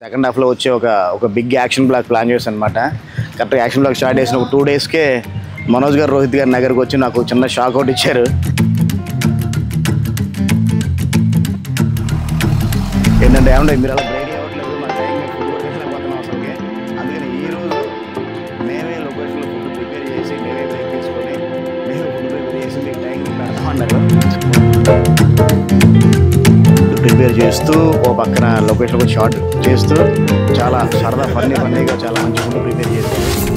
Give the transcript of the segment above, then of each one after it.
Second హాఫ్లో వచ్చే ఒక బిగ్ యాక్షన్ బ్లాక్ ప్లాన్ చేశాను అనమాట. కరెక్ట్గా యాక్షన్ బ్లాక్ స్టార్ట్ చేసిన ఒక 2 డేస్కే మనోజ్ గారు రోహిత్ గారి దగ్గరకు వచ్చి నాకు చిన్న షాక్ అవుట్ ఇచ్చారు. ఏంటంటే ఏమంటే మీరు అలా బ్రేక్ అవ్వట్లేదు, మా టైం ఫుడ్ అసలుకి. అందుకని ఈరోజు మేమే లొకేషన్లో ఫుడ్ ప్రిపేర్ చేసి మేమే బ్రేక్ తీసుకొని మేమే ఫుడ్ ప్రిపేర్ చేసి మీకు టైం పెడతామన్నారు. ప్రిపేర్ చేస్తూ ఓ పక్కన లొకేషన్లో షాట్ చేస్తూ చాలా సరదా ఫన్నీగా చాలా మంచి ఫుడ్ ప్రిపేర్ చేశారు.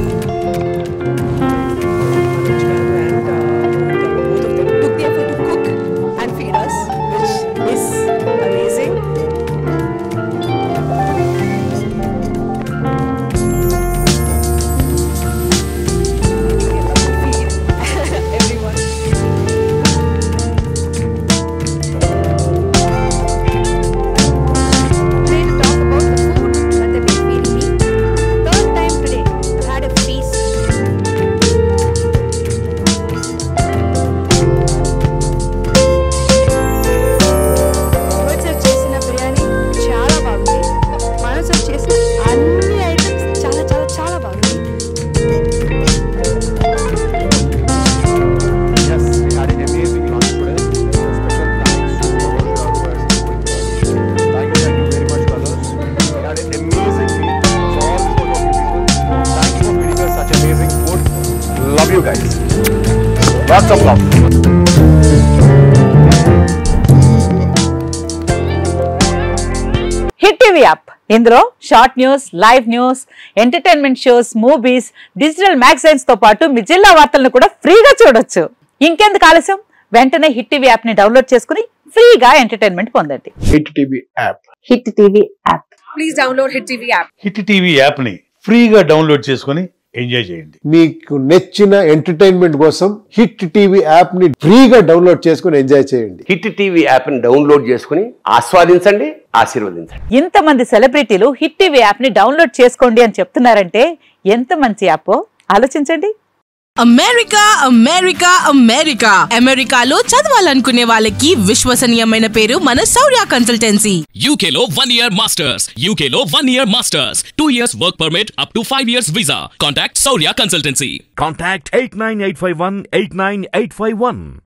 Love you guys. Lots of love. Hit TV app ఇందులో short news, live news, entertainment shows, movies, digital magazines తో పాటు మీ జిల్లా వార్తలను కూడా ఫ్రీగా చూడొచ్చు. ఇంకెందుకు ఆలస్యం, వెంటనే హిట్ టీవీ యాప్ ని డౌన్లోడ్ చేసుకుని ఫ్రీగా ఎంటర్టైన్మెంట్ పొందండి. Hit TV app. Hit TV app. Please download hit TV app. Hit TV app ని ఫ్రీగా డౌన్లోడ్ చేసుకుని ఎంజాయ్ చేయండి. మీకు నచ్చిన ఎంటర్టైన్మెంట్ కోసం హిట్ టీవీ యాప్ ని ఫ్రీగా డౌన్లోడ్ చేసుకుని ఎంజాయ్ చేయండి. హిట్ టీవీ యాప్ ని డౌన్లోడ్ చేసుకుని ఆస్వాదించండి, ఆశీర్వదించండి. ఇంతమంది సెలబ్రిటీలు హిట్ టీవీ యాప్ ని డౌన్లోడ్ చేసుకోండి అని చెప్తున్నారంటే ఎంత మంచి యాప్ ఆలోచించండి. అమెరికా అమెరికా అమెరికా అమెరికాలో చదవాలనుకునే వాళ్ళకి విశ్వసనీయమైన పేరు మన శౌర్య కన్సల్టెన్సీ. UK లో 1 year masters, UK లో 1 year masters, 2 years work permit up to 5 years visa. Contact Saurya Consultancy. Contact 89851 89851.